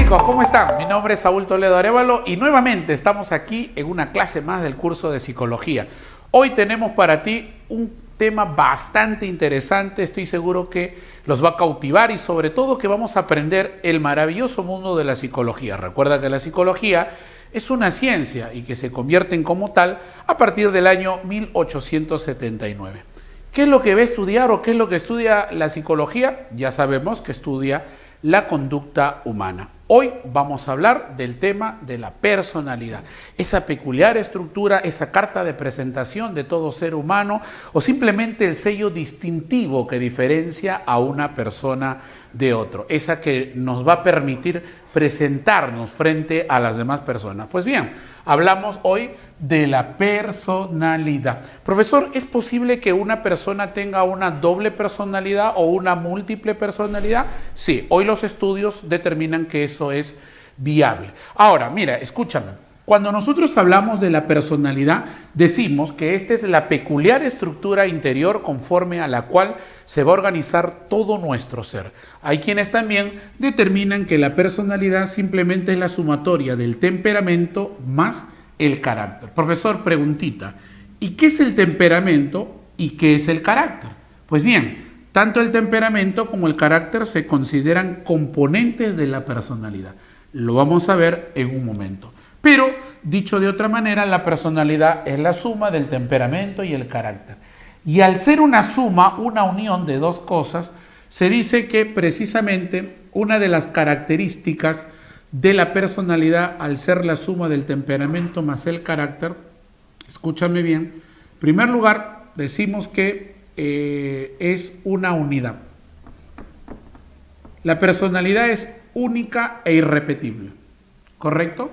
chicos, ¿cómo están? Mi nombre es Saúl Toledo Arévalo y nuevamente estamos aquí en una clase más del curso de psicología. Hoy tenemos para ti un tema bastante interesante, estoy seguro que los va a cautivar y sobre todo que vamos a aprender el maravilloso mundo de la psicología. Recuerda que la psicología es una ciencia y que se convierte en como tal a partir del año 1879. ¿Qué es lo que va a estudiar o qué es lo que estudia la psicología? Ya sabemos que estudia la conducta humana. Hoy vamos a hablar del tema de la personalidad, esa peculiar estructura, esa carta de presentación de todo ser humano o simplemente el sello distintivo que diferencia a una persona de otro, esa que nos va a permitir presentarnos frente a las demás personas. Pues bien, hablamos hoy de la personalidad. Profesor, ¿es posible que una persona tenga una doble personalidad o una múltiple personalidad? Sí, hoy los estudios determinan que eso es viable. Ahora, mira, escúchame. Cuando nosotros hablamos de la personalidad, decimos que esta es la peculiar estructura interior conforme a la cual se va a organizar todo nuestro ser. Hay quienes también determinan que la personalidad simplemente es la sumatoria del temperamento más el carácter. Profesor, preguntita, ¿y qué es el temperamento y qué es el carácter? Pues bien, tanto el temperamento como el carácter se consideran componentes de la personalidad. Lo vamos a ver en un momento. Pero, dicho de otra manera, la personalidad es la suma del temperamento y el carácter. Y al ser una suma, una unión de dos cosas, se dice que precisamente una de las características de la personalidad, al ser la suma del temperamento más el carácter, escúchame bien, en primer lugar decimos que es una unidad. La personalidad es única e irrepetible, ¿correcto?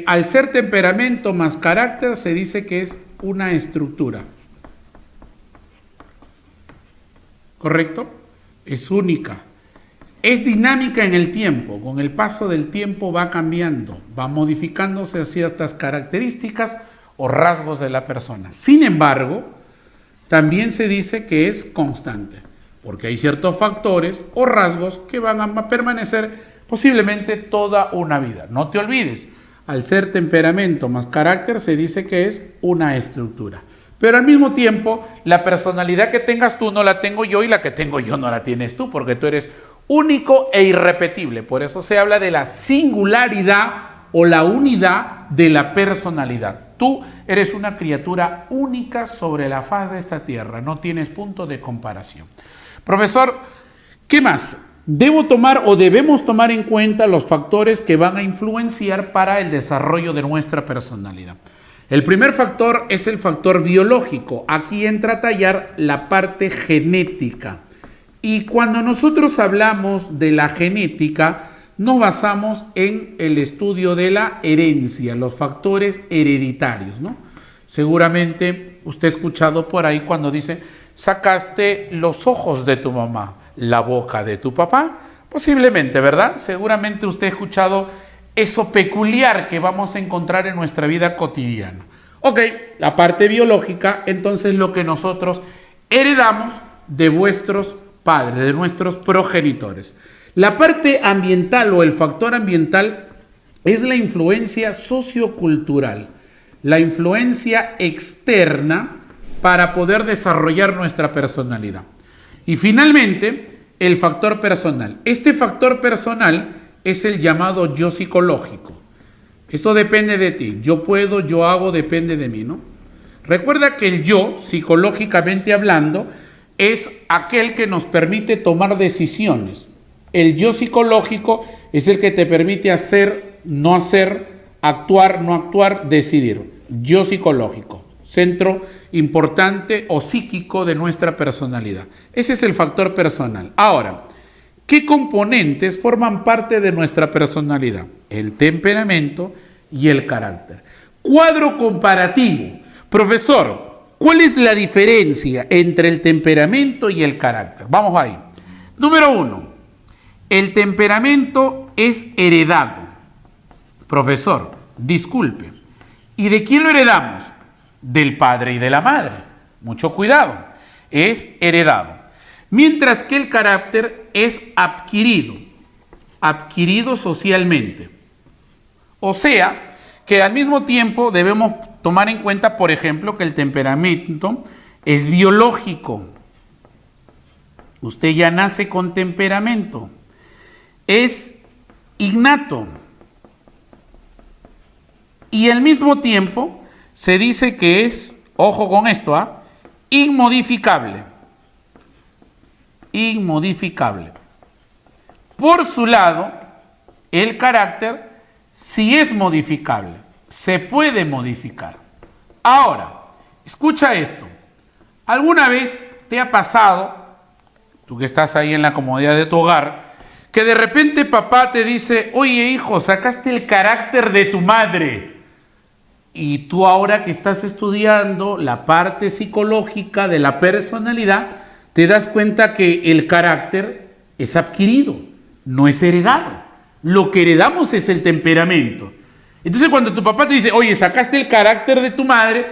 Al ser temperamento más carácter se dice que es una estructura, ¿correcto? Es única. Es dinámica en el tiempo, con el paso del tiempo va cambiando, va modificándose ciertas características o rasgos de la persona. Sin embargo, también se dice que es constante, porque hay ciertos factores o rasgos que van a permanecer posiblemente toda una vida. No te olvides, al ser temperamento más carácter se dice que es una estructura. Pero al mismo tiempo, la personalidad que tengas tú no la tengo yo y la que tengo yo no la tienes tú, porque tú eres único e irrepetible. Por eso se habla de la singularidad o la unidad de la personalidad. Tú eres una criatura única sobre la faz de esta tierra, no tienes punto de comparación. Profesor, ¿qué más? Debo tomar o debemos tomar en cuenta los factores que van a influenciar para el desarrollo de nuestra personalidad. El primer factor es el factor biológico. Aquí entra a tallar la parte genética. Y cuando nosotros hablamos de la genética, nos basamos en el estudio de la herencia, los factores hereditarios, ¿no? Seguramente usted ha escuchado por ahí cuando dice, sacaste los ojos de tu mamá, la boca de tu papá. Posiblemente, ¿verdad? Seguramente usted ha escuchado eso peculiar que vamos a encontrar en nuestra vida cotidiana. Ok, la parte biológica, entonces lo que nosotros heredamos de vuestros padres, de nuestros progenitores. La parte ambiental o el factor ambiental es la influencia sociocultural, la influencia externa para poder desarrollar nuestra personalidad. Y finalmente, el factor personal. Este factor personal es el llamado yo psicológico. Eso depende de ti. Yo puedo, yo hago, depende de mí, ¿no? Recuerda que el yo, psicológicamente hablando, es aquel que nos permite tomar decisiones. El yo psicológico es el que te permite hacer, no hacer, actuar, no actuar, decidir. Yo psicológico, centro importante o psíquico de nuestra personalidad. Ese es el factor personal. Ahora, ¿qué componentes forman parte de nuestra personalidad? El temperamento y el carácter. Cuadro comparativo. Profesor, ¿cuál es la diferencia entre el temperamento y el carácter? Vamos ahí. Número 1. El temperamento es heredado. Profesor, disculpe. ¿Y de quién lo heredamos? Del padre y de la madre. Mucho cuidado. Es heredado. Mientras que el carácter es adquirido. adquirido socialmente. O sea, que al mismo tiempo debemos tomar en cuenta, por ejemplo, que el temperamento es biológico. Usted ya nace con temperamento. Es innato. Y al mismo tiempo se dice que es, ojo con esto, inmodificable. Inmodificable. Por su lado, el carácter sí es modificable, se puede modificar. Ahora, escucha esto. ¿Alguna vez te ha pasado, tú que estás ahí en la comodidad de tu hogar, que de repente papá te dice, oye hijo, sacaste el carácter de tu madre? Y tú ahora que estás estudiando la parte psicológica de la personalidad, te das cuenta que el carácter es adquirido, no es heredado. Lo que heredamos es el temperamento. Entonces cuando tu papá te dice, oye, sacaste el carácter de tu madre,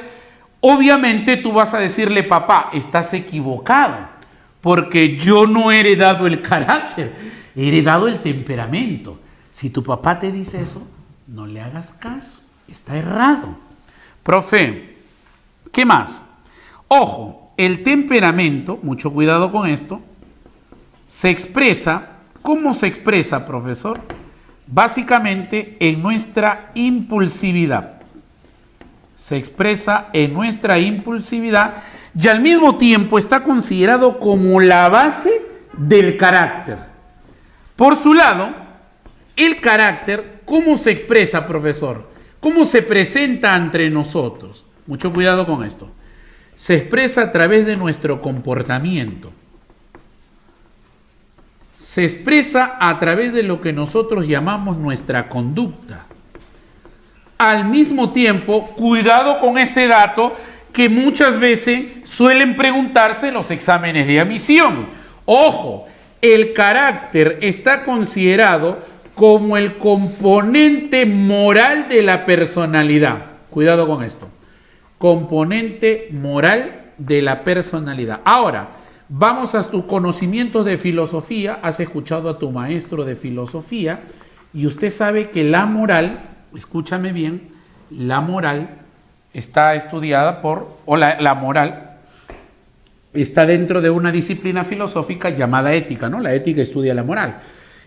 obviamente tú vas a decirle, papá, estás equivocado, porque yo no he heredado el carácter, he heredado el temperamento. Si tu papá te dice eso, no le hagas caso, está errado. Profe, ¿qué más? Ojo, el temperamento, mucho cuidado con esto, se expresa. ¿Cómo se expresa, profesor? Básicamente en nuestra impulsividad. Se expresa en nuestra impulsividad y al mismo tiempo está considerado como la base del carácter. Por su lado, el carácter, ¿cómo se expresa, profesor? ¿Cómo se presenta entre nosotros? Mucho cuidado con esto. Se expresa a través de nuestro comportamiento. Se expresa a través de lo que nosotros llamamos nuestra conducta. Al mismo tiempo, cuidado con este dato que muchas veces suelen preguntarse en los exámenes de admisión. Ojo, el carácter está considerado como el componente moral de la personalidad. Cuidado con esto. Componente moral de la personalidad. Ahora, vamos a tus conocimientos de filosofía. Has escuchado a tu maestro de filosofía y usted sabe que la moral, escúchame bien, la moral está estudiada la moral está dentro de una disciplina filosófica llamada ética, ¿no? La ética estudia la moral.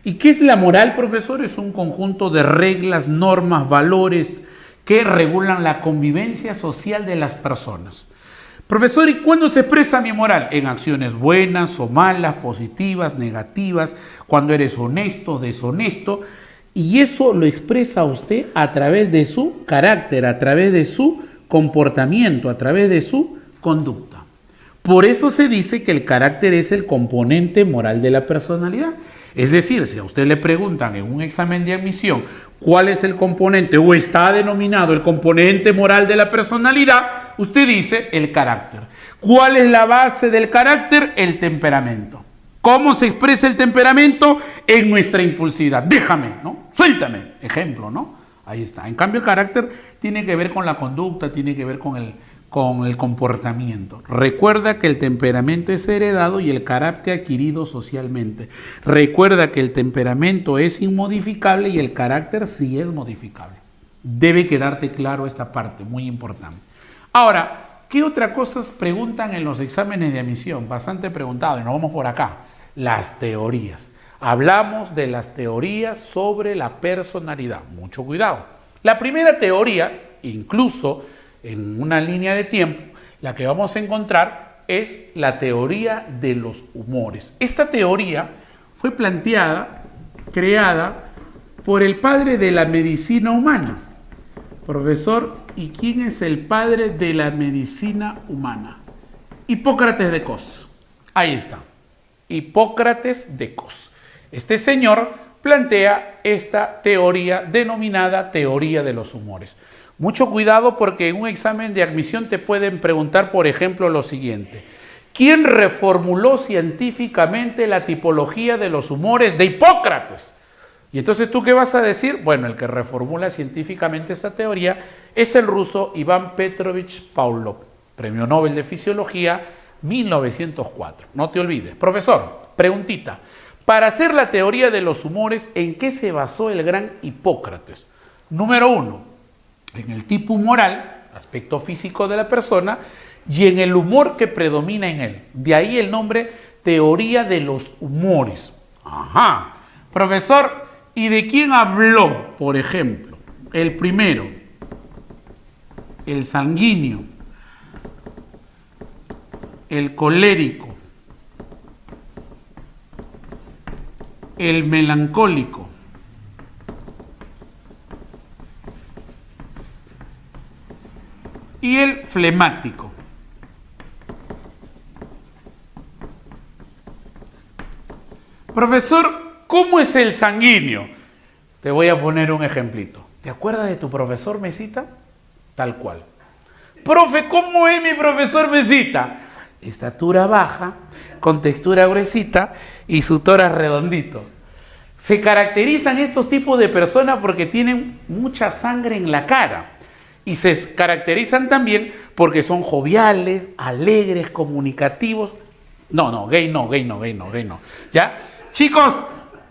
¿Y qué es la moral, profesor? Es un conjunto de reglas, normas, valores que regulan la convivencia social de las personas. Profesor, ¿y cuándo se expresa mi moral? En acciones buenas o malas, positivas, negativas, cuando eres honesto, deshonesto, y eso lo expresa usted a través de su carácter, a través de su comportamiento, a través de su conducta. Por eso se dice que el carácter es el componente moral de la personalidad. Es decir, si a usted le preguntan en un examen de admisión cuál es el componente o está denominado el componente moral de la personalidad, usted dice el carácter. ¿Cuál es la base del carácter? El temperamento. ¿Cómo se expresa el temperamento? En nuestra impulsividad. Déjame, ¿no? Suéltame. Ejemplo, ¿no? Ahí está. En cambio, el carácter tiene que ver con la conducta, tiene que ver con el comportamiento. Recuerda que el temperamento es heredado y el carácter adquirido socialmente. Recuerda que el temperamento es inmodificable y el carácter sí es modificable. Debe quedarte claro esta parte, muy importante. Ahora, ¿qué otras cosas preguntan en los exámenes de admisión? Bastante preguntado, y nos vamos por acá. Las teorías. Hablamos de las teorías sobre la personalidad. Mucho cuidado. La primera teoría, incluso en una línea de tiempo, la que vamos a encontrar es la teoría de los humores. Esta teoría fue planteada, creada por el padre de la medicina humana. Profesor, ¿y quién es el padre de la medicina humana? Hipócrates de Cos. Ahí está. Hipócrates de Cos. Este señor plantea esta teoría denominada teoría de los humores. Mucho cuidado porque en un examen de admisión te pueden preguntar, por ejemplo, lo siguiente. ¿Quién reformuló científicamente la tipología de los humores de Hipócrates? Y entonces, ¿tú qué vas a decir? Bueno, el que reformula científicamente esta teoría es el ruso Iván Petrovich Pavlov, Premio Nobel de Fisiología 1904. No te olvides. Profesor, preguntita. Para hacer la teoría de los humores, ¿en qué se basó el gran Hipócrates? Número 1, en el tipo humoral, aspecto físico de la persona, y en el humor que predomina en él. De ahí el nombre teoría de los humores. Ajá. Profesor, ¿y de quién habló, por ejemplo? El primero, el sanguíneo, el colérico, el melancólico, y el flemático. Profesor, ¿cómo es el sanguíneo? Te voy a poner un ejemplito. ¿Te acuerdas de tu profesor Mesita? Tal cual. Profe, ¿cómo es mi profesor Mesita? Estatura baja, con textura gruesita y su tórax redondito. Se caracterizan estos tipos de personas porque tienen mucha sangre en la cara. Y se caracterizan también porque son joviales, alegres, comunicativos. No, gay no. ¿Ya? Chicos,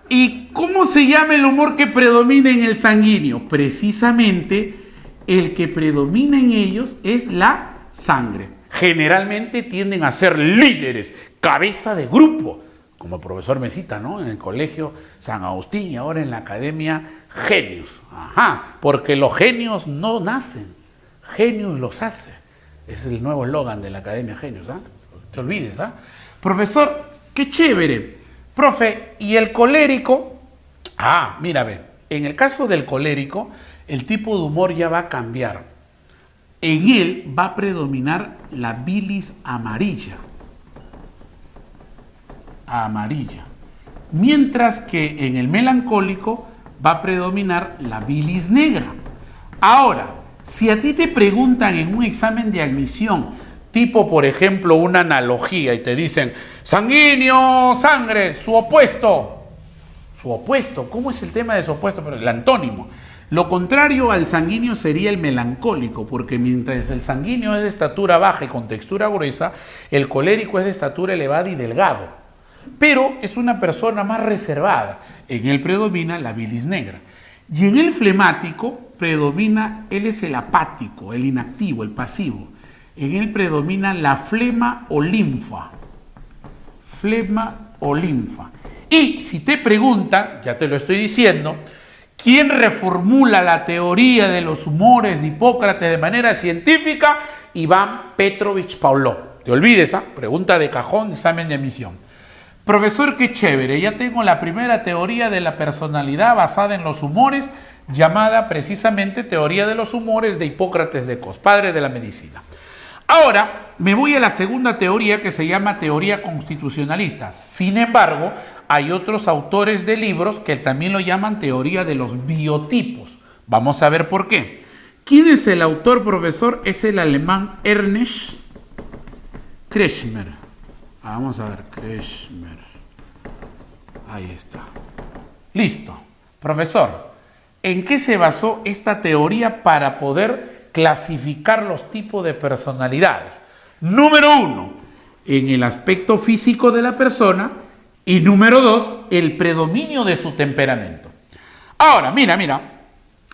¿y cómo se llama el humor que predomina en el sanguíneo? Precisamente el que predomina en ellos es la sangre. Generalmente tienden a ser líderes, cabeza de grupo, como el profesor Mesita, ¿no? En el colegio San Agustín y ahora en la academia Genius. Ajá, porque los genios no nacen, Genius los hace. Es el nuevo eslogan de la academia Genius, ¿ah? Te olvides, ¿ah? Profesor, qué chévere. Profe, ¿y el colérico? Ah, mira, ve, en el caso del colérico, el tipo de humor ya va a cambiar. En él va a predominar la bilis amarilla. Mientras que en el melancólico va a predominar la bilis negra. Ahora, si a ti te preguntan en un examen de admisión, tipo, por ejemplo, una analogía, y te dicen, sanguíneo, sangre, su opuesto. Su opuesto, ¿cómo es el tema de su opuesto? Pero el antónimo. Lo contrario al sanguíneo sería el melancólico, porque mientras el sanguíneo es de estatura baja y con textura gruesa, el colérico es de estatura elevada y delgado. Pero es una persona más reservada. En él predomina la bilis negra. Y en el flemático predomina, él es el apático, el inactivo, el pasivo. En él predomina la flema o linfa. Flema o linfa. Y si te preguntan, ya te lo estoy diciendo, ¿quién reformula la teoría de los humores de Hipócrates de manera científica? Iván Petrovich Pavlov. Te olvides, ¿ah? Pregunta de cajón, examen de admisión. Profesor, qué chévere, ya tengo la primera teoría de la personalidad basada en los humores, llamada precisamente teoría de los humores de Hipócrates de Cos, padre de la medicina. Ahora me voy a la segunda teoría que se llama teoría constitucionalista. Sin embargo, hay otros autores de libros que también lo llaman teoría de los biotipos. Vamos a ver por qué. ¿Quién es el autor, profesor? Es el alemán Ernst Kretschmer. Vamos a ver, Kretschmer. Ahí está. Listo. Profesor, ¿en qué se basó esta teoría para poder clasificar los tipos de personalidades? Número 1, en el aspecto físico de la persona, y número 2, el predominio de su temperamento. Ahora, mira,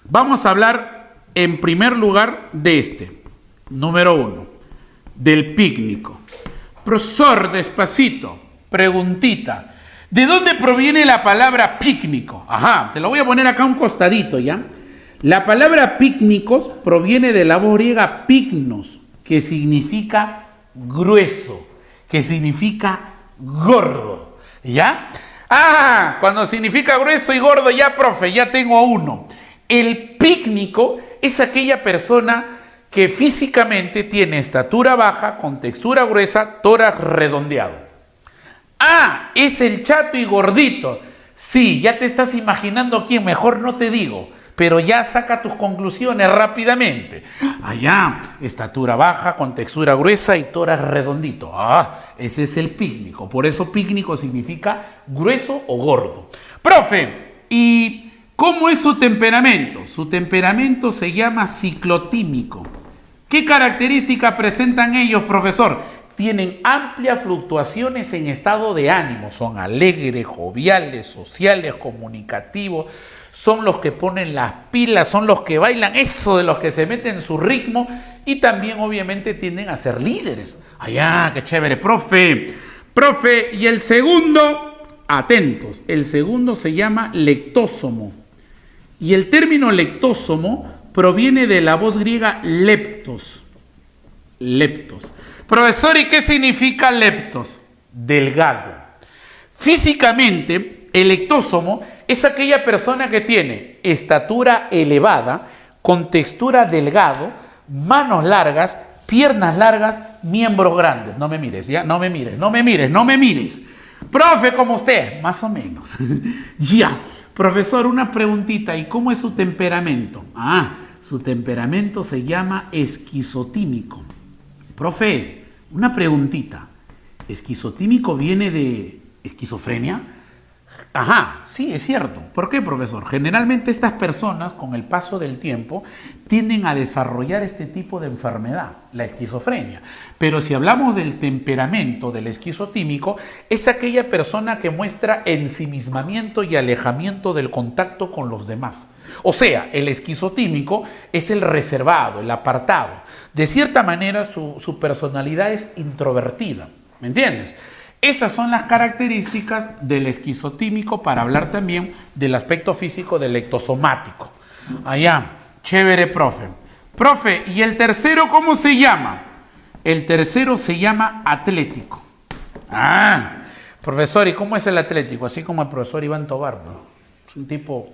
vamos a hablar en primer lugar de este. Número 1, del pícnico. Profesor, despacito, preguntita. ¿De dónde proviene la palabra pícnico? Ajá, te lo voy a poner acá a un costadito, ¿ya? La palabra pícnicos proviene de la voz griega pignos, que significa grueso, que significa gordo, ¿ya? Ah, cuando significa grueso y gordo, ya, profe, ya tengo uno. El pícnico es aquella persona que físicamente tiene estatura baja, con textura gruesa, tórax redondeado. Ah, es el chato y gordito. Sí, ya te estás imaginando quién, mejor no te digo, pero ya saca tus conclusiones rápidamente. Allá, estatura baja, con textura gruesa y tórax redondito. Ah, ese es el pícnico. Por eso pícnico significa grueso o gordo. Profe, ¿y cómo es su temperamento? Su temperamento se llama ciclotímico. ¿Qué características presentan ellos, profesor? tienen amplias fluctuaciones en estado de ánimo, son alegres, joviales, sociales, comunicativos, son los que ponen las pilas, son los que bailan, eso de los que se meten en su ritmo y también obviamente tienden a ser líderes. ¡Ay, qué chévere, profe! Profe, y el segundo, atentos, el segundo se llama lectósomo. Y el término lectósomo proviene de la voz griega leptos. Leptos. Profesor, ¿y qué significa leptos? Delgado. Físicamente, el lectósomo es aquella persona que tiene estatura elevada, con textura delgado, manos largas, piernas largas, miembros grandes. No me mires, ya, no me mires, no me mires, no me mires. Profe, como usted, más o menos. Ya. Profesor, una preguntita, ¿y cómo es su temperamento? Su temperamento se llama esquizotímico. Profe, una preguntita. ¿Esquizotímico viene de esquizofrenia? Ajá, sí, es cierto. ¿Por qué, profesor? Generalmente estas personas, con el paso del tiempo, tienden a desarrollar este tipo de enfermedad, la esquizofrenia. Pero si hablamos del temperamento del esquizotímico, es aquella persona que muestra ensimismamiento y alejamiento del contacto con los demás. O sea, el esquizotímico es el reservado, el apartado. De cierta manera, su personalidad es introvertida. ¿Me entiendes? Esas son las características del esquizotímico para hablar también del aspecto físico del ectosomático. Allá, chévere, profe. Profe, ¿y el tercero cómo se llama? El tercero se llama atlético. Profesor, ¿y cómo es el atlético? Así como el profesor Iván Tobar, ¿no? Es un tipo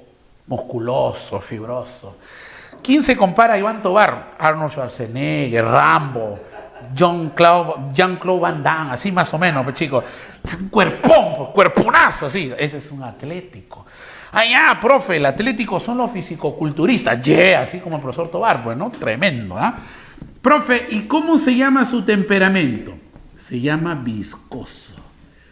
musculoso, fibroso. ¿Quién se compara a Iván Tobar? Arnold Schwarzenegger, Rambo, Jean-Claude Van Damme, así más o menos, pues, chicos. Un cuerpón, cuerponazo, así. Ese es un atlético. Profe, el atlético son los fisicoculturistas. Así como el profesor Tobar, bueno, tremendo, Profe, ¿y cómo se llama su temperamento? Se llama viscoso.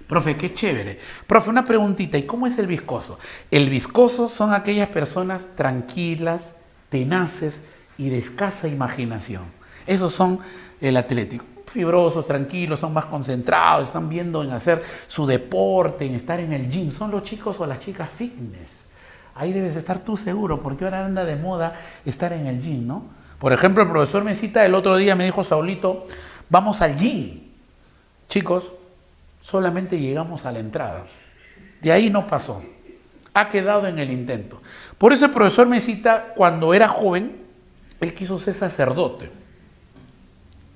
Profe, qué chévere. Profe, una preguntita, ¿y cómo es el viscoso? El viscoso son aquellas personas tranquilas, tenaces y de escasa imaginación. Esos son el atlético. Fibrosos, tranquilos, son más concentrados, están viendo en hacer su deporte, en estar en el gym. Son los chicos o las chicas fitness. Ahí debes estar tú seguro, porque ahora anda de moda estar en el gym, ¿no? Por ejemplo, el profesor Mesita el otro día me dijo, Saulito, vamos al gym. Chicos, solamente llegamos a la entrada. De ahí no pasó. Ha quedado en el intento. Por eso el profesor Mesita, cuando era joven, él quiso ser sacerdote.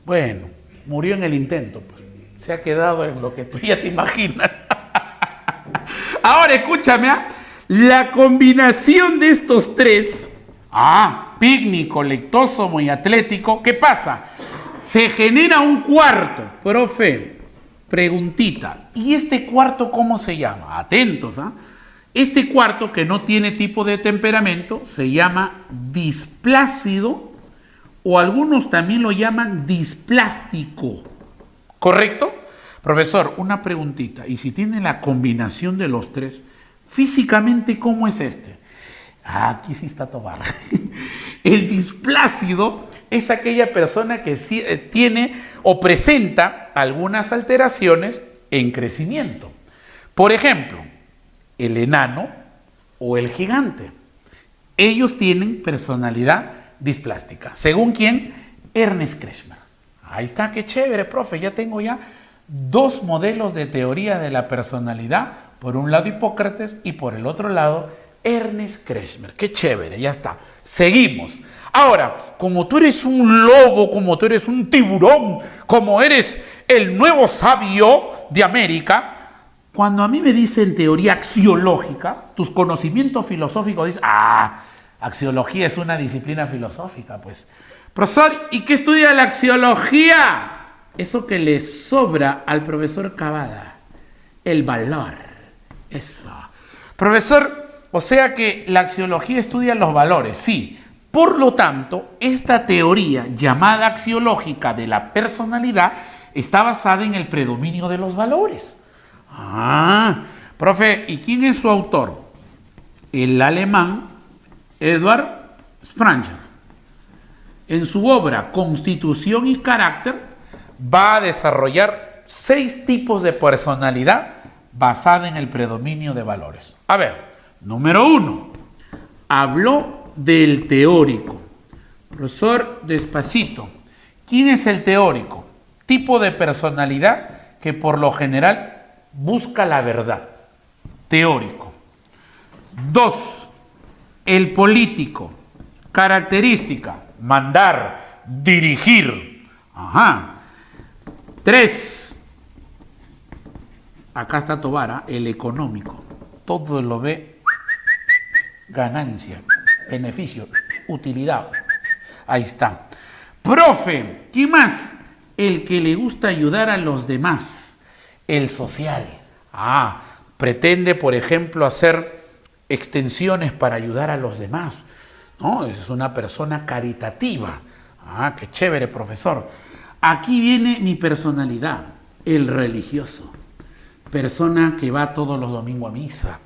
Bueno, murió en el intento, pues. Se ha quedado en lo que tú ya te imaginas. Ahora escúchame, la combinación de estos tres, pícnico, lectósomo y atlético, ¿qué pasa? Se genera un cuarto. Profe, preguntita, ¿y este cuarto cómo se llama? Atentos, Este cuarto, que no tiene tipo de temperamento, se llama displácido, o algunos también lo llaman displástico. ¿Correcto? Profesor, una preguntita. ¿Y si tiene la combinación de los tres, físicamente cómo es este? Aquí sí está Tobar. El displácido es aquella persona que sí, tiene o presenta algunas alteraciones en crecimiento. Por ejemplo, el enano o el gigante. Ellos tienen personalidad displástica. ¿Según quién? Ernest Kretschmer. Ahí está, qué chévere, profe. Ya tengo dos modelos de teoría de la personalidad. Por un lado Hipócrates y por el otro lado Ernest Kretschmer. Qué chévere, ya está. Seguimos. Ahora, como tú eres un lobo, como tú eres un tiburón, como eres el nuevo sabio de América, cuando a mí me dicen teoría axiológica, tus conocimientos filosóficos dicen, axiología es una disciplina filosófica, pues. Profesor, ¿y qué estudia la axiología? Eso que le sobra al profesor Cavada, el valor. Eso. Profesor, o sea que la axiología estudia los valores, sí. Por lo tanto, esta teoría llamada axiológica de la personalidad está basada en el predominio de los valores. Profe, ¿y quién es su autor? El alemán Edward Spranger. En su obra Constitución y Carácter va a desarrollar 6 tipos de personalidad basada en el predominio de valores. A ver, número 1, habló del teórico. Profesor, despacito. ¿Quién es el teórico? Tipo de personalidad que por lo general busca la verdad. Teórico. 2, el político. Característica, mandar, dirigir. Ajá. 3, acá está Tobara, el económico. Todo lo ve ganancia, beneficio, utilidad. Ahí está. Profe, ¿qué más? El que le gusta ayudar a los demás. El social. Pretende, por ejemplo, hacer extensiones para ayudar a los demás. No, es una persona caritativa. Qué chévere, profesor. Aquí viene mi personalidad, el religioso. Persona que va todos los domingos a misa.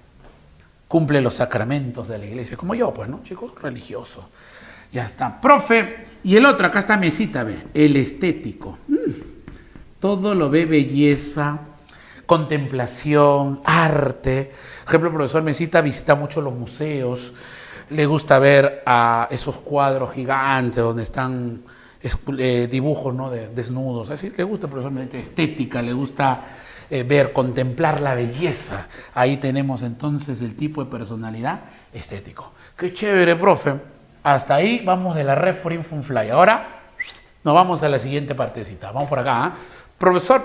Cumple los sacramentos de la iglesia, como yo, pues, ¿no? Chicos, religioso. Ya está. Profe, y el otro, acá está mesita, ve, el estético. Todo lo ve belleza, contemplación, arte. Por ejemplo, el profesor Mesita visita mucho los museos, le gusta ver a esos cuadros gigantes donde están dibujos, ¿no?, de desnudos. Así le gusta el profesor Mesita, estética, le gusta ver, contemplar la belleza. Ahí tenemos entonces el tipo de personalidad estético. Qué chévere, profe. Hasta ahí vamos de la red for Info-Fly. Ahora nos vamos a la siguiente partecita. Vamos por acá. Profesor.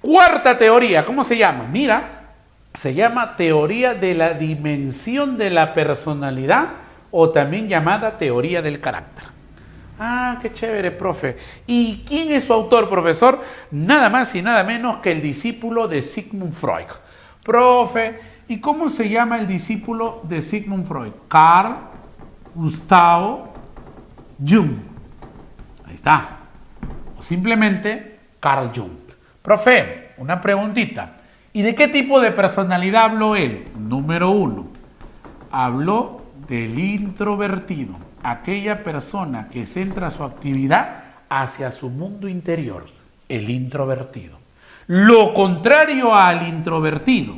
Cuarta teoría, ¿cómo se llama? Mira, se llama teoría de la dimensión de la personalidad o también llamada teoría del carácter. Qué chévere, profe. ¿Y quién es su autor, profesor? Nada más y nada menos que el discípulo de Sigmund Freud. Profe, ¿y cómo se llama el discípulo de Sigmund Freud? Carl Gustav Jung. Ahí está. O simplemente Carl Jung. Profe, una preguntita. ¿Y de qué tipo de personalidad habló él? Número 1. Habló del introvertido. Aquella persona que centra su actividad hacia su mundo interior. El introvertido. Lo contrario al introvertido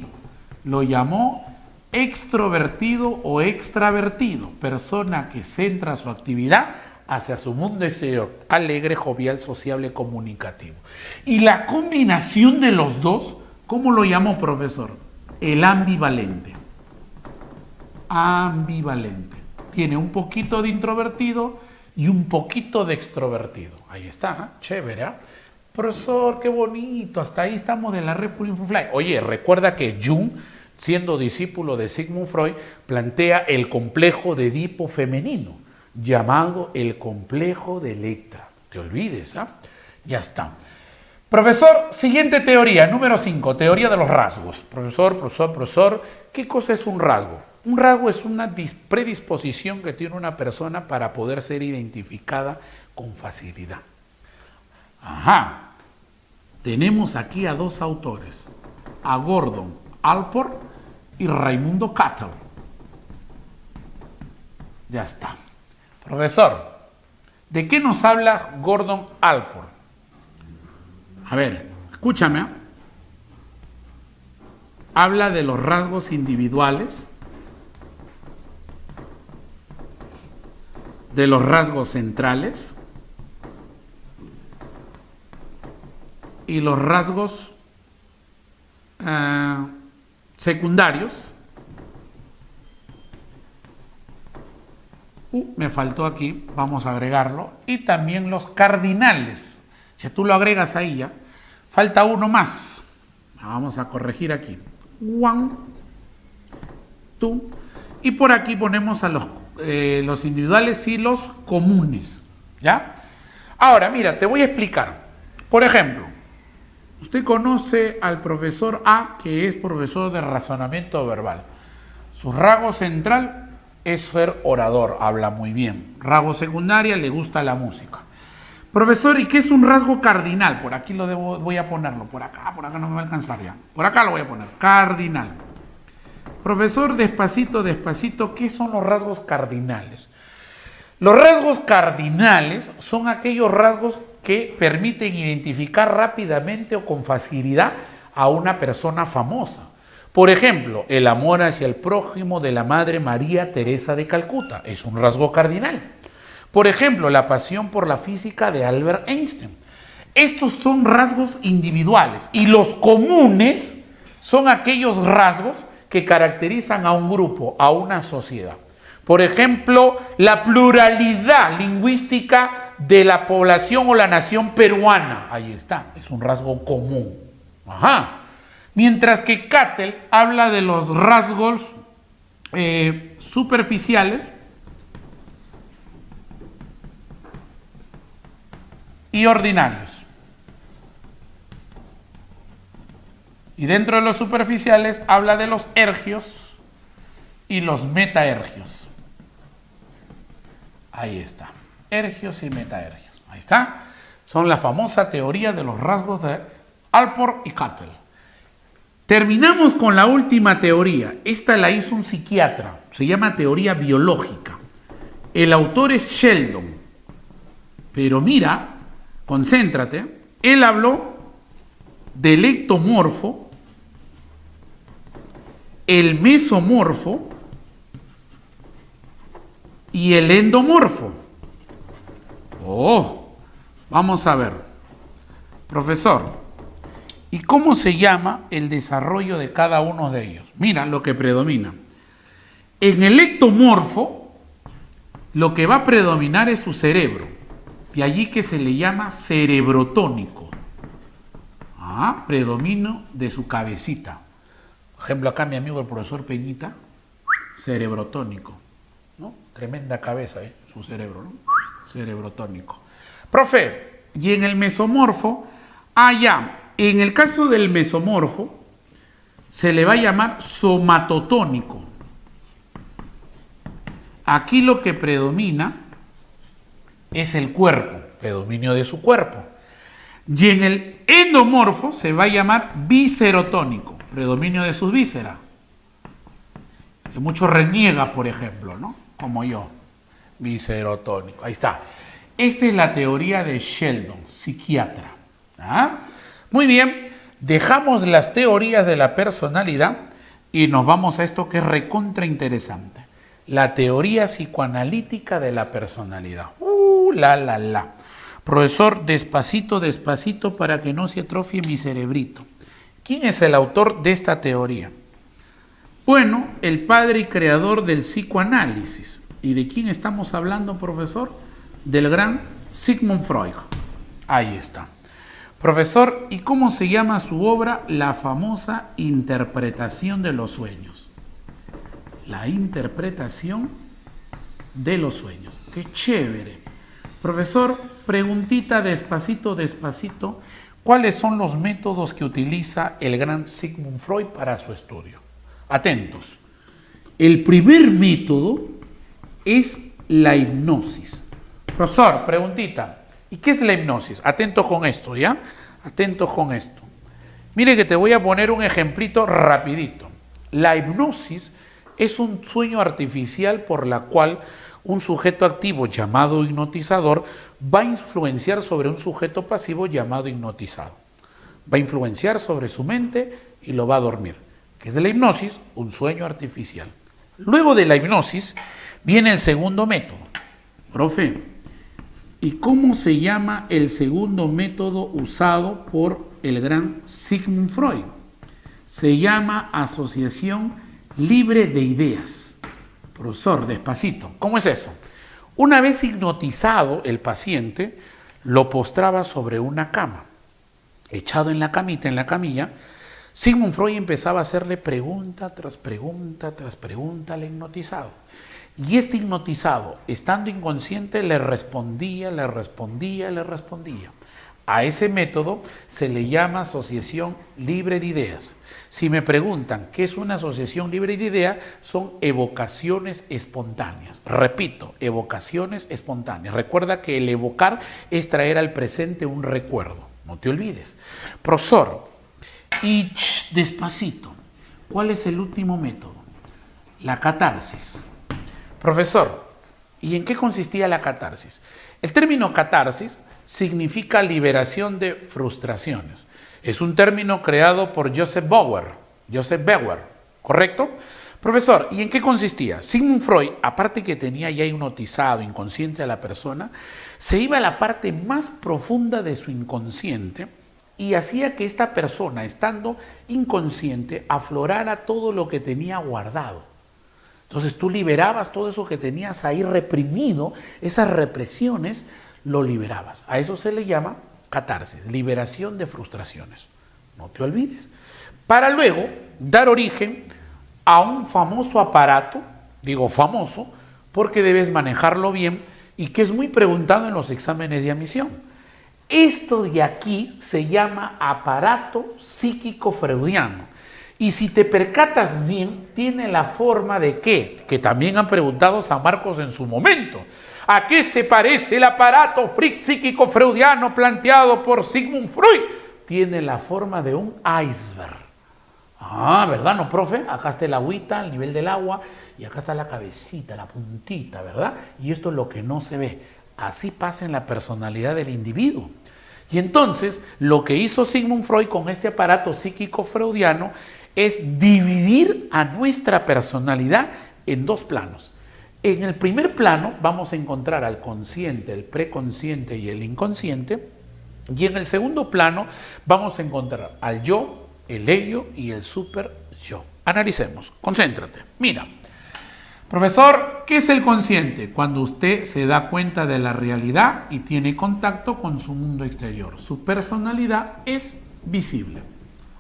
lo llamó extrovertido o extravertido. Persona que centra su actividad hacia su mundo exterior, alegre, jovial, sociable, comunicativo. Y la combinación de los dos, ¿cómo lo llamó, profesor? El ambivalente. Ambivalente. Tiene un poquito de introvertido y un poquito de extrovertido. Ahí está, chévere. Profesor, qué bonito. Hasta ahí estamos de la red for Info-Fly. Oye, recuerda que Jung, siendo discípulo de Sigmund Freud, plantea el complejo de Edipo femenino, llamado el complejo de Electra. Te olvides, Ya está. Profesor, siguiente teoría, número 5, teoría de los rasgos. Profesor, ¿qué cosa es un rasgo? Un rasgo es una predisposición que tiene una persona para poder ser identificada con facilidad. Tenemos aquí a 2 autores, a Gordon Allport y Raimundo Cattell. Ya está. Profesor, ¿de qué nos habla Gordon Allport? A ver, escúchame. Habla de los rasgos individuales, de los rasgos centrales y los rasgos secundarios. Me faltó aquí, vamos a agregarlo. Y también los cardinales. Si tú lo agregas ahí ya, falta uno más. Vamos a corregir aquí. 1, 2. Y por aquí ponemos a los individuales y los comunes. ¿Ya? Ahora, mira, te voy a explicar. Por ejemplo, usted conoce al profesor A, que es profesor de razonamiento verbal. Su rasgo central es ser orador, habla muy bien. Rasgo secundaria, le gusta la música. Profesor, ¿y qué es un rasgo cardinal? Por aquí voy a ponerlo. Por acá no me va a alcanzar ya. Por acá lo voy a poner. Cardinal. Profesor, despacito, ¿qué son los rasgos cardinales? Los rasgos cardinales son aquellos rasgos que permiten identificar rápidamente o con facilidad a una persona famosa. Por ejemplo, el amor hacia el prójimo de la Madre María Teresa de Calcuta es un rasgo cardinal. Por ejemplo, la pasión por la física de Albert Einstein. Estos son rasgos individuales y los comunes son aquellos rasgos que caracterizan a un grupo, a una sociedad. Por ejemplo, la pluralidad lingüística de la población o la nación peruana. Ahí está, es un rasgo común. Ajá. Mientras que Cattell habla de los rasgos superficiales y ordinarios. Y dentro de los superficiales habla de los ergios y los metaergios. Ahí está. Ergios y metaergios. Ahí está. Son la famosa teoría de los rasgos de Allport y Cattell. Terminamos con la última teoría. Esta la hizo un psiquiatra. Se llama teoría biológica. El autor es Sheldon. Pero mira, concéntrate. Él habló del ectomorfo, el mesomorfo y el endomorfo. Vamos a ver. Profesor, ¿y cómo se llama el desarrollo de cada uno de ellos? Mira lo que predomina. En el ectomorfo, lo que va a predominar es su cerebro. De allí que se le llama cerebrotónico. Predominio de su cabecita. Por ejemplo, acá mi amigo el profesor Peñita, cerebrotónico, ¿no? Tremenda cabeza, su cerebro, ¿no? Cerebrotónico. Profe, y en el mesomorfo, en el caso del mesomorfo, se le va a llamar somatotónico. Aquí lo que predomina es el cuerpo, predominio de su cuerpo. Y en el endomorfo se va a llamar viscerotónico, predominio de sus vísceras. Que mucho reniega, por ejemplo, ¿no? Como yo, viscerotónico. Ahí está. Esta es la teoría de Sheldon, psiquiatra. Muy bien, dejamos las teorías de la personalidad y nos vamos a esto que es recontra interesante. La teoría psicoanalítica de la personalidad. Profesor, despacito, despacito para que no se atrofie mi cerebrito. ¿Quién es el autor de esta teoría? Bueno, el padre y creador del psicoanálisis. ¿Y de quién estamos hablando, profesor? Del gran Sigmund Freud. Ahí está. Profesor, ¿y cómo se llama su obra? La famosa interpretación de los sueños. La interpretación de los sueños. ¡Qué chévere! Profesor, preguntita despacito, despacito. ¿Cuáles son los métodos que utiliza el gran Sigmund Freud para su estudio? Atentos. El primer método es la hipnosis. Profesor, preguntita. ¿Y qué es la hipnosis? Atento con esto, ¿ya? Atentos con esto. Mire que te voy a poner un ejemplito rapidito. La hipnosis es un sueño artificial por la cual un sujeto activo llamado hipnotizador va a influenciar sobre un sujeto pasivo llamado hipnotizado. Va a influenciar sobre su mente y lo va a dormir. Que es de la hipnosis, un sueño artificial. Luego de la hipnosis viene el segundo método. Profe, ¿y cómo se llama el segundo método usado por el gran Sigmund Freud? Se llama asociación libre de ideas. Profesor, despacito. ¿Cómo es eso? Una vez hipnotizado el paciente, lo postraba sobre una cama. Echado en la camita, en la camilla, Sigmund Freud empezaba a hacerle pregunta tras pregunta tras pregunta al hipnotizado. Y este hipnotizado, estando inconsciente, le respondía. A ese método se le llama asociación libre de ideas. Si me preguntan qué es una asociación libre de ideas, son evocaciones espontáneas. Repito, evocaciones espontáneas. Recuerda que el evocar es traer al presente un recuerdo. No te olvides. Profesor, y despacito, ¿cuál es el último método? La catarsis. Profesor, ¿y en qué consistía la catarsis? El término catarsis significa liberación de frustraciones. Es un término creado por Joseph Bauer, ¿correcto? Profesor, ¿y en qué consistía? Sigmund Freud, aparte que tenía ya hipnotizado, inconsciente a la persona, se iba a la parte más profunda de su inconsciente y hacía que esta persona, estando inconsciente, aflorara todo lo que tenía guardado. Entonces tú liberabas todo eso que tenías ahí reprimido, esas represiones, lo liberabas. A eso se le llama catarsis, liberación de frustraciones. No te olvides. Para luego dar origen a un famoso aparato, digo famoso, porque debes manejarlo bien y que es muy preguntado en los exámenes de admisión. Esto de aquí se llama aparato psíquico freudiano. Y si te percatas bien, tiene la forma de ¿qué? Que también han preguntado San Marcos en su momento. ¿A qué se parece el aparato psíquico freudiano planteado por Sigmund Freud? Tiene la forma de un iceberg. Ah, ¿verdad, no, profe? Acá está el agüita, el nivel del agua, y acá está la cabecita, la puntita, ¿verdad? Y esto es lo que no se ve. Así pasa en la personalidad del individuo. Y entonces, lo que hizo Sigmund Freud con este aparato psíquico freudiano es dividir a nuestra personalidad en dos planos. En el primer plano vamos a encontrar al consciente, el preconsciente y el inconsciente. Y en el segundo plano vamos a encontrar al yo, el ello y el super yo. Analicemos, concéntrate. Mira, profesor, ¿qué es el consciente? Cuando usted se da cuenta de la realidad y tiene contacto con su mundo exterior. Su personalidad es visible.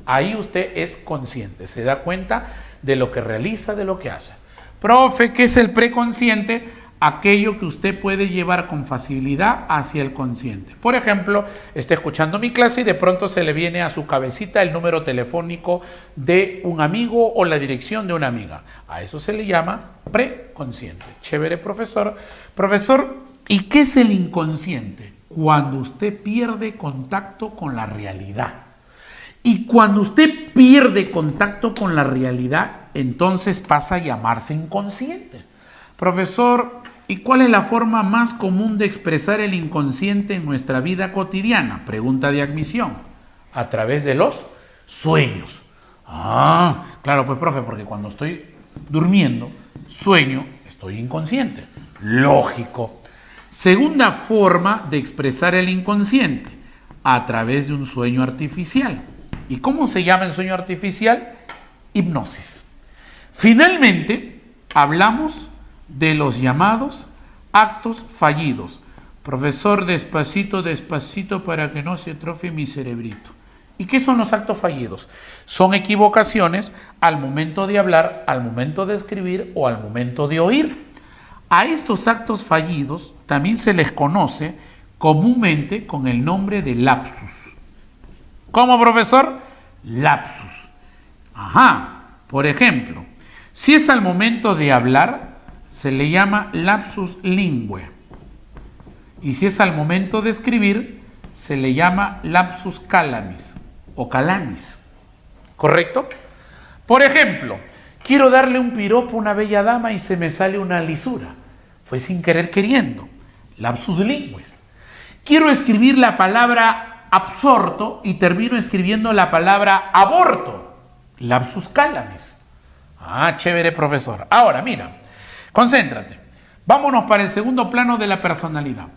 Ahí usted es consciente, se da cuenta de lo que realiza, de lo que hace. Profe, ¿qué es el preconsciente? Aquello que usted puede llevar con facilidad hacia el consciente. Por ejemplo, está escuchando mi clase y de pronto se le viene a su cabecita el número telefónico de un amigo o la dirección de una amiga. A eso se le llama preconsciente. Chévere, profesor. Profesor, ¿y qué es el inconsciente? Cuando usted pierde contacto con la realidad. Y cuando usted pierde contacto con la realidad, entonces pasa a llamarse inconsciente. Profesor, ¿y cuál es la forma más común de expresar el inconsciente en nuestra vida cotidiana? Pregunta de admisión. A través de los sueños. Ah, claro, pues profe, porque cuando estoy durmiendo, sueño, estoy inconsciente. Lógico. Segunda forma de expresar el inconsciente, a través de un sueño artificial. ¿Y cómo se llama el sueño artificial? Hipnosis. Finalmente, hablamos de los llamados actos fallidos. Profesor, despacito, despacito para que no se atrofie mi cerebrito. ¿Y qué son los actos fallidos? Son equivocaciones al momento de hablar, al momento de escribir o al momento de oír. A estos actos fallidos también se les conoce comúnmente con el nombre de lapsus. ¿Cómo, profesor? Lapsus. Ajá. Por ejemplo, si es al momento de hablar, se le llama lapsus linguae. Y si es al momento de escribir, se le llama lapsus calamis o calamis. ¿Correcto? Por ejemplo, quiero darle un piropo a una bella dama y se me sale una lisura. Fue sin querer queriendo. Lapsus linguae. Quiero escribir la palabra absorto y termino escribiendo la palabra aborto. Lapsus calamis. Ah, chévere, profesor. Ahora, mira, concéntrate. Vámonos para el segundo plano de la personalidad.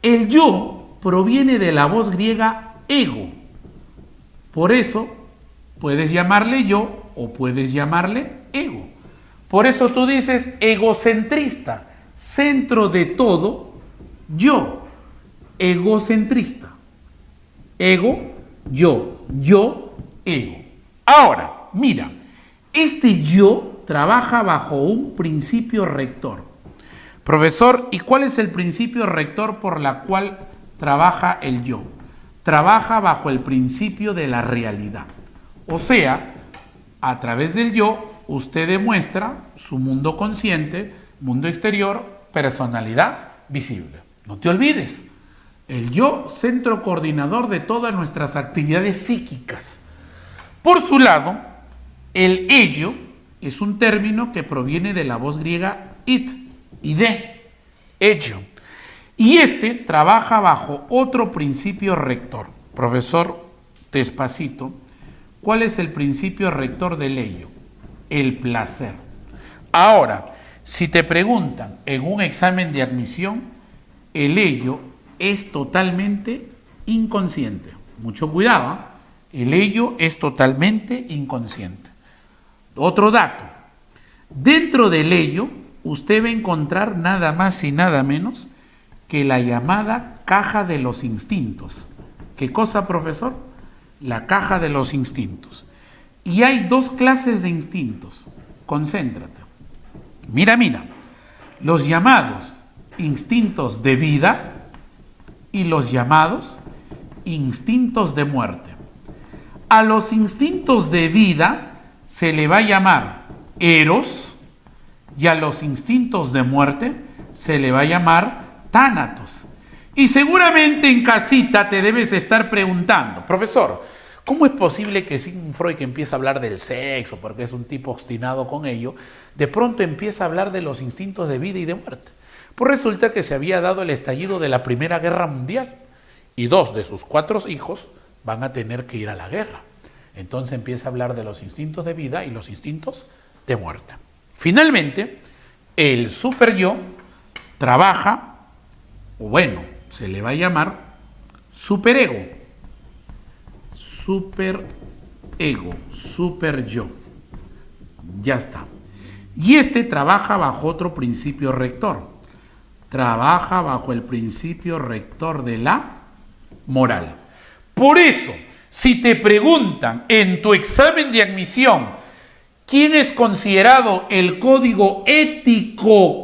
El yo proviene de la voz griega ego. Por eso puedes llamarle yo o puedes llamarle ego. Por eso tú dices egocentrista, centro de todo, yo, egocentrista. Ego, yo, ego. Ahora, mira, este yo trabaja bajo un principio rector. Profesor, ¿y cuál es el principio rector por la cual trabaja el yo? Trabaja bajo el principio de la realidad. O sea, a través del yo, usted demuestra su mundo consciente, mundo exterior, personalidad visible. No te olvides. El yo, centro coordinador de todas nuestras actividades psíquicas. Por su lado, el ello es un término que proviene de la voz griega id, ello. Y este trabaja bajo otro principio rector. Profesor, despacito, ¿cuál es el principio rector del ello? El placer. Ahora, si te preguntan en un examen de admisión, el ello es totalmente inconsciente. Mucho cuidado, ¿eh? El ello es totalmente inconsciente. Otro dato. Dentro del ello, usted va a encontrar nada más y nada menos que la llamada caja de los instintos. ¿Qué cosa, profesor? La caja de los instintos. Y hay dos clases de instintos. Concéntrate. Mira, los llamados instintos de vida y los llamados instintos de muerte. A los instintos de vida se le va a llamar eros y a los instintos de muerte se le va a llamar tánatos. Y seguramente en casita te debes estar preguntando, profesor, ¿cómo es posible que Sigmund Freud, que empieza a hablar del sexo, porque es un tipo obstinado con ello, de pronto empieza a hablar de los instintos de vida y de muerte? Pues resulta que se había dado el estallido de la Primera Guerra Mundial y 2 de sus 4 hijos van a tener que ir a la guerra. Entonces empieza a hablar de los instintos de vida y los instintos de muerte. Finalmente, el super yo trabaja, o bueno, se le va a llamar superego. Superego, super yo. Ya está. Y este trabaja bajo otro principio rector. Trabaja bajo el principio rector de la moral. Por eso, si te preguntan en tu examen de admisión, ¿quién es considerado el código ético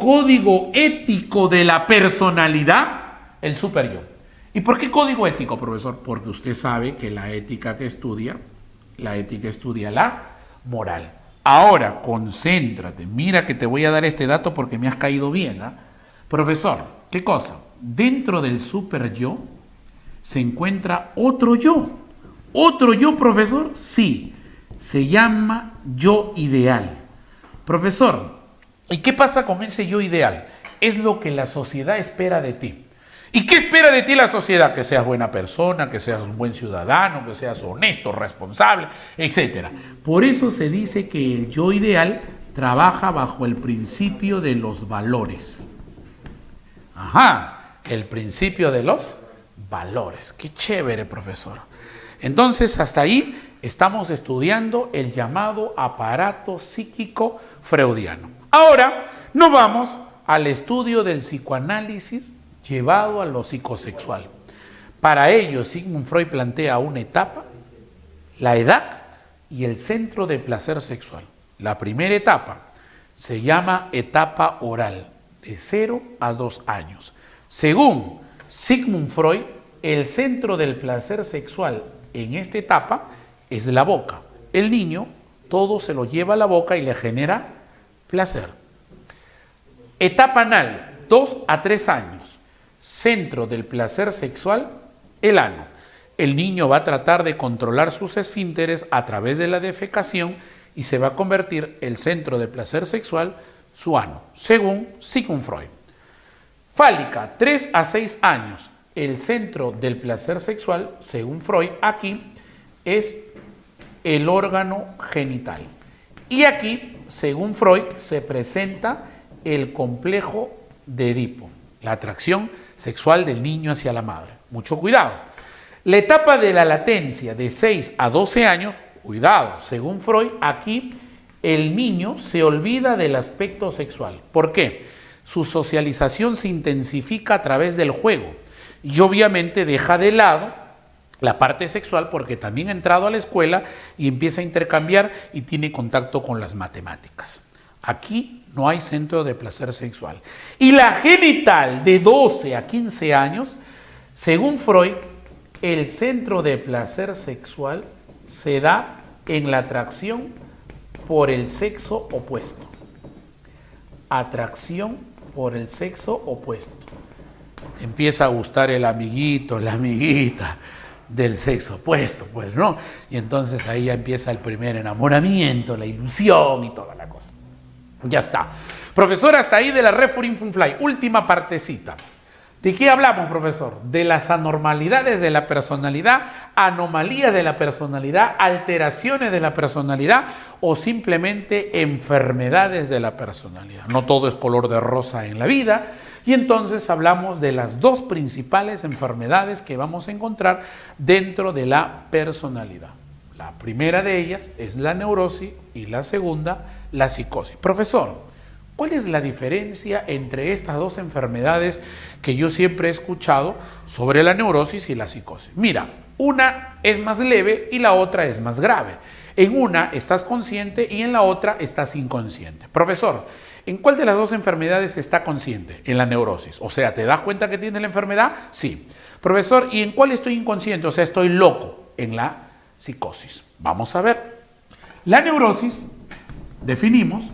de la personalidad? El super yo. ¿Y por qué código ético, profesor? Porque usted sabe que la ética estudia la moral. Ahora, concéntrate. Mira que te voy a dar este dato porque me has caído bien, ¿eh? Profesor, ¿qué cosa? Dentro del super yo se encuentra otro yo. ¿Otro yo, profesor? Sí. Se llama yo ideal. Profesor, ¿y qué pasa con ese yo ideal? Es lo que la sociedad espera de ti. ¿Y qué espera de ti la sociedad? Que seas buena persona, que seas un buen ciudadano, que seas honesto, responsable, etc. Por eso se dice que el yo ideal trabaja bajo el principio de los valores. Ajá, el principio de los valores. Qué chévere, profesor. Entonces, hasta ahí estamos estudiando el llamado aparato psíquico freudiano. Ahora nos vamos al estudio del psicoanálisis llevado a lo psicosexual. Para ello, Sigmund Freud plantea una etapa, la edad y el centro de placer sexual. La primera etapa se llama etapa oral, de 0 a 2 años. Según Sigmund Freud, el centro del placer sexual en esta etapa es la boca. El niño todo se lo lleva a la boca y le genera placer. Etapa anal, 2 a 3 años. Centro del placer sexual, el ano. El niño va a tratar de controlar sus esfínteres a través de la defecación y se va a convertir el centro de placer sexual, su ano, según Sigmund Freud. Fálica, 3 a 6 años. El centro del placer sexual, según Freud, aquí es el órgano genital. Y aquí, según Freud, se presenta el complejo de Edipo, la atracción sexual del niño hacia la madre. Mucho cuidado. La etapa de la latencia de 6 a 12 años, cuidado, según Freud, aquí el niño se olvida del aspecto sexual. ¿Por qué? Su socialización se intensifica a través del juego y obviamente deja de lado la parte sexual porque también ha entrado a la escuela y empieza a intercambiar y tiene contacto con las matemáticas. Aquí no hay centro de placer sexual. Y la genital de 12 a 15 años, según Freud, el centro de placer sexual se da en la atracción por el sexo opuesto. Atracción por el sexo opuesto. Te empieza a gustar el amiguito, la amiguita del sexo opuesto, pues, ¿no? Y entonces ahí ya empieza el primer enamoramiento, la ilusión y toda la cosa. Ya está. Profesor, hasta ahí de la Refurin Funfly. Última partecita. ¿De qué hablamos, profesor? De las anormalidades de la personalidad, anomalías de la personalidad, alteraciones de la personalidad o simplemente enfermedades de la personalidad. No todo es color de rosa en la vida. Y entonces hablamos de las dos principales enfermedades que vamos a encontrar dentro de la personalidad. La primera de ellas es la neurosis y la segunda, la psicosis. Profesor, ¿cuál es la diferencia entre estas dos enfermedades que yo siempre he escuchado sobre la neurosis y la psicosis? Mira, una es más leve y la otra es más grave. En una estás consciente y en la otra estás inconsciente. Profesor, ¿en cuál de las dos enfermedades está consciente? En la neurosis. O sea, ¿te das cuenta que tienes la enfermedad? Sí. Profesor, ¿y en cuál estoy inconsciente? O sea, estoy loco. En la psicosis. Vamos a ver. La neurosis, definimos,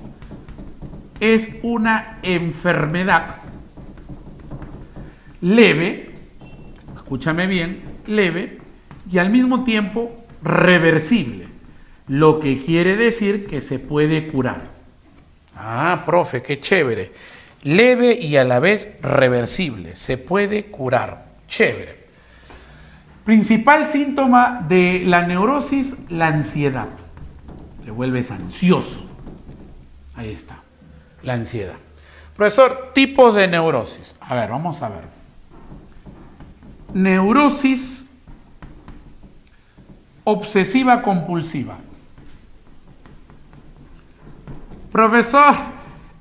es una enfermedad leve, escúchame bien, leve y al mismo tiempo reversible, lo que quiere decir que se puede curar. Ah, profe, qué chévere. Leve y a la vez reversible, se puede curar. Chévere. Principal síntoma de la neurosis, la ansiedad. Te vuelves ansioso. Ahí está, la ansiedad. Profesor, tipos de neurosis. A ver, vamos a ver. Neurosis obsesiva compulsiva. Profesor,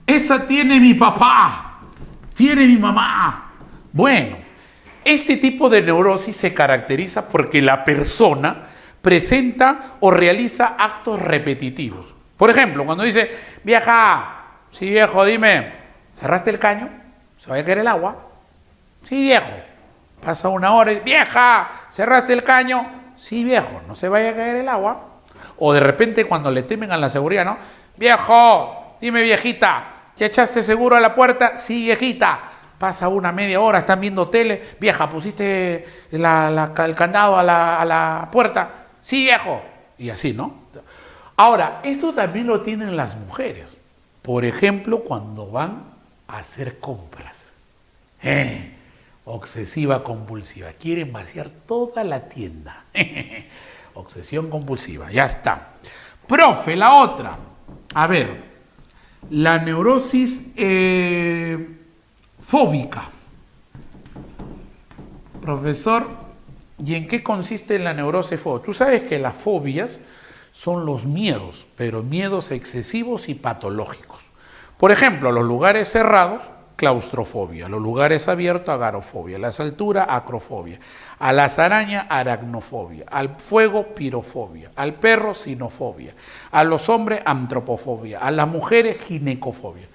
esa tiene mi papá, tiene mi mamá. Bueno, este tipo de neurosis se caracteriza porque la persona presenta o realiza actos repetitivos. Por ejemplo, cuando dice, vieja, sí viejo, dime, ¿cerraste el caño? ¿Se va a caer el agua? Sí viejo. Pasa una hora y, vieja, ¿cerraste el caño? Sí viejo, no se vaya a caer el agua. O de repente cuando le temen a la seguridad, ¿no? Viejo, dime viejita, ¿ya echaste seguro a la puerta? Sí viejita. Pasa una media hora, están viendo tele. Vieja, ¿pusiste el candado a la puerta? Sí, viejo. Y así, ¿no? Ahora, esto también lo tienen las mujeres. Por ejemplo, cuando van a hacer compras. Obsesiva compulsiva. Quieren vaciar toda la tienda. Obsesión compulsiva. Ya está. Profe, la otra. A ver. La neurosis... fóbica. Profesor, ¿y en qué consiste la neurosis fóbica? Tú sabes que las fobias son los miedos, pero miedos excesivos y patológicos. Por ejemplo, los lugares cerrados, claustrofobia, los lugares abiertos, agorafobia, las alturas, acrofobia, a las arañas, aracnofobia, al fuego, pirofobia, al perro, sinofobia, a los hombres, antropofobia, a las mujeres, ginecofobia.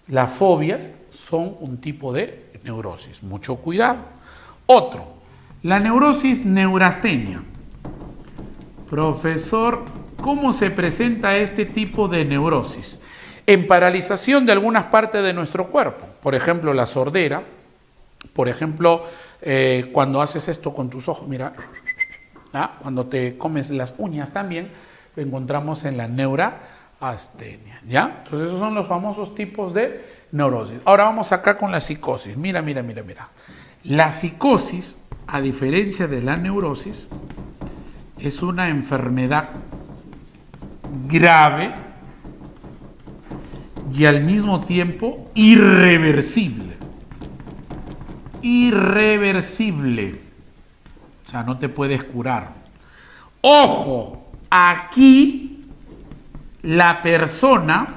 Las fobias son un tipo de neurosis. Mucho cuidado. Otro, la neurosis neurastenia. Profesor, ¿cómo se presenta este tipo de neurosis? En paralización de algunas partes de nuestro cuerpo. Por ejemplo, la sordera. Por ejemplo, cuando haces esto con tus ojos, mira, cuando te comes las uñas también, lo encontramos en la neurastenia. ¿Ya? Entonces, esos son los famosos tipos de neurosis. Ahora vamos acá con la psicosis. Mira. La psicosis, a diferencia de la neurosis, es una enfermedad grave y al mismo tiempo irreversible. Irreversible. O sea, no te puedes curar. Ojo, aquí la persona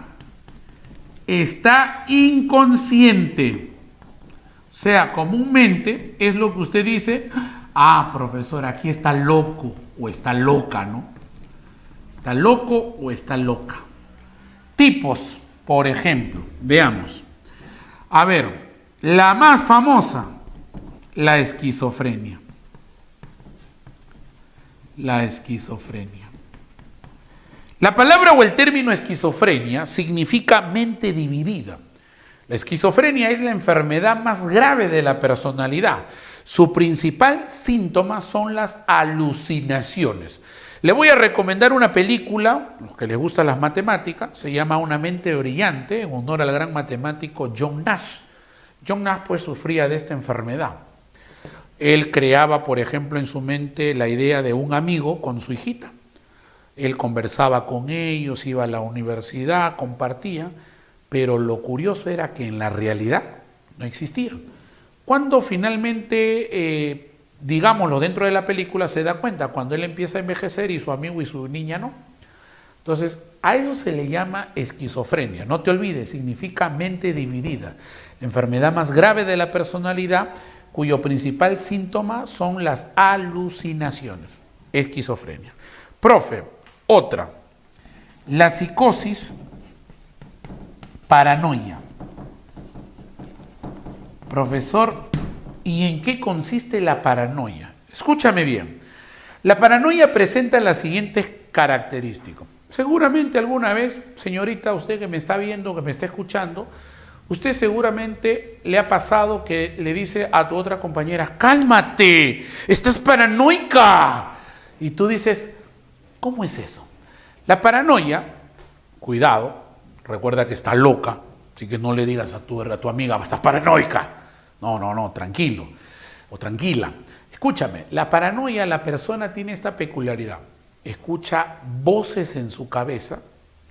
está inconsciente. O sea, comúnmente es lo que usted dice, profesor, aquí está loco o está loca, ¿no? Está loco o está loca. Tipos, por ejemplo, veamos. A ver, la más famosa, la esquizofrenia. La esquizofrenia. La palabra o el término esquizofrenia significa mente dividida. La esquizofrenia es la enfermedad más grave de la personalidad. Su principal síntoma son las alucinaciones. Le voy a recomendar una película, los que les gustan las matemáticas, se llama Una mente brillante, en honor al gran matemático John Nash. John Nash pues sufría de esta enfermedad. Él creaba, por ejemplo, en su mente la idea de un amigo con su hijita. Él conversaba con ellos, iba a la universidad, compartía, pero lo curioso era que en la realidad no existía. Cuando finalmente, digámoslo, dentro de la película se da cuenta, cuando él empieza a envejecer y su amigo y su niña no. Entonces, a eso se le llama esquizofrenia. No te olvides, significa mente dividida. La enfermedad más grave de la personalidad, cuyo principal síntoma son las alucinaciones. Esquizofrenia. Profe, otra. La psicosis paranoia. Profesor, ¿y en qué consiste la paranoia? Escúchame bien. La paranoia presenta las siguientes características. Seguramente alguna vez, señorita, usted que me está viendo, que me está escuchando, usted seguramente le ha pasado que le dice a tu otra compañera, cálmate, estás paranoica. Y tú dices, ¿cómo es eso? La paranoia, cuidado, recuerda que está loca, así que no le digas a tu amiga, estás paranoica. No, tranquilo o tranquila. Escúchame, la paranoia, la persona tiene esta peculiaridad. Escucha voces en su cabeza,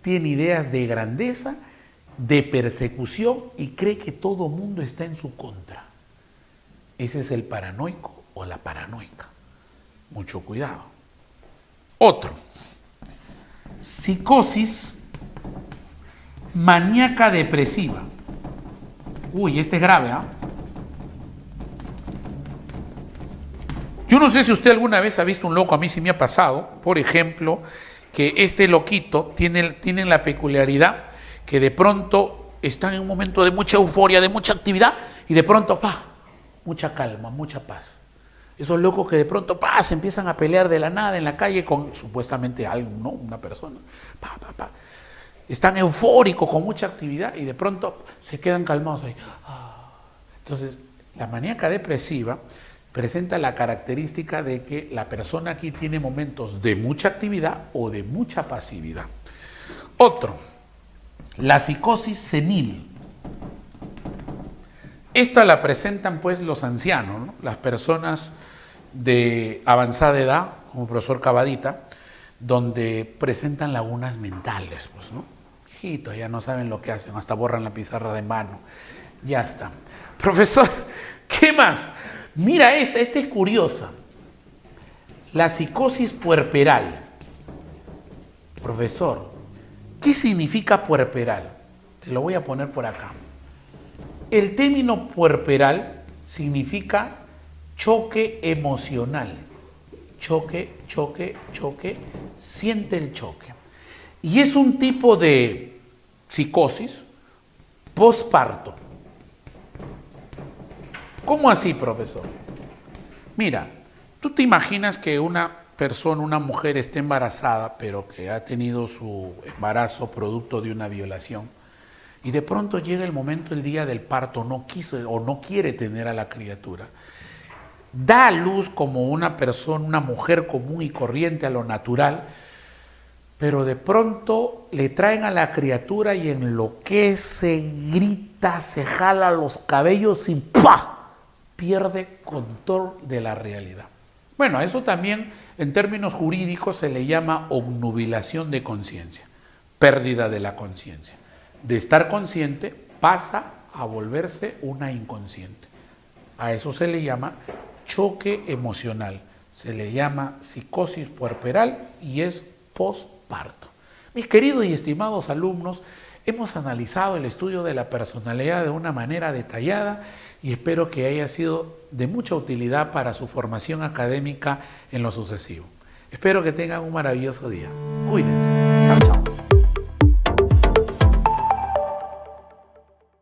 tiene ideas de grandeza, de persecución y cree que todo mundo está en su contra. Ese es el paranoico o la paranoica. Mucho cuidado. Otro. Psicosis maníaca depresiva. Uy, este es grave, ¿ah? Yo no sé si usted alguna vez ha visto un loco, a mí sí me ha pasado, por ejemplo, que este loquito tiene la peculiaridad que de pronto están en un momento de mucha euforia, de mucha actividad, y de pronto, mucha calma, mucha paz. Esos locos que de pronto, se empiezan a pelear de la nada en la calle con supuestamente algo, ¿no? Una persona. Están eufóricos, con mucha actividad, y de pronto se quedan calmados ahí. Entonces, la maníaca depresiva presenta la característica de que la persona aquí tiene momentos de mucha actividad o de mucha pasividad. Otro, la psicosis senil. Esta la presentan pues los ancianos, ¿no? Las personas de avanzada edad, como el profesor Cavadita, donde presentan lagunas mentales, pues, ¿no? Hijitos, ya no saben lo que hacen, hasta borran la pizarra de mano. Ya está. Profesor, ¿qué más? Mira esta es curiosa. La psicosis puerperal. Profesor, ¿qué significa puerperal? Te lo voy a poner por acá. El término puerperal significa choque emocional. Choque, siente el choque. Y es un tipo de psicosis posparto. ¿Cómo así, profesor? Mira, tú te imaginas que una persona, una mujer esté embarazada, pero que ha tenido su embarazo producto de una violación, y de pronto llega el momento, el día del parto, no quiso o no quiere tener a la criatura. Da a luz como una persona, una mujer común y corriente a lo natural, pero de pronto le traen a la criatura y enloquece, grita, se jala los cabellos y ¡pah!, pierde control de la realidad. Bueno, a eso también en términos jurídicos se le llama obnubilación de conciencia, pérdida de la conciencia. De estar consciente pasa a volverse una inconsciente. A eso se le llama choque emocional, se le llama psicosis puerperal y es posparto. Mis queridos y estimados alumnos, hemos analizado el estudio de la personalidad de una manera detallada y espero que haya sido de mucha utilidad para su formación académica en lo sucesivo. Espero que tengan un maravilloso día. Cuídense. Chao, chao.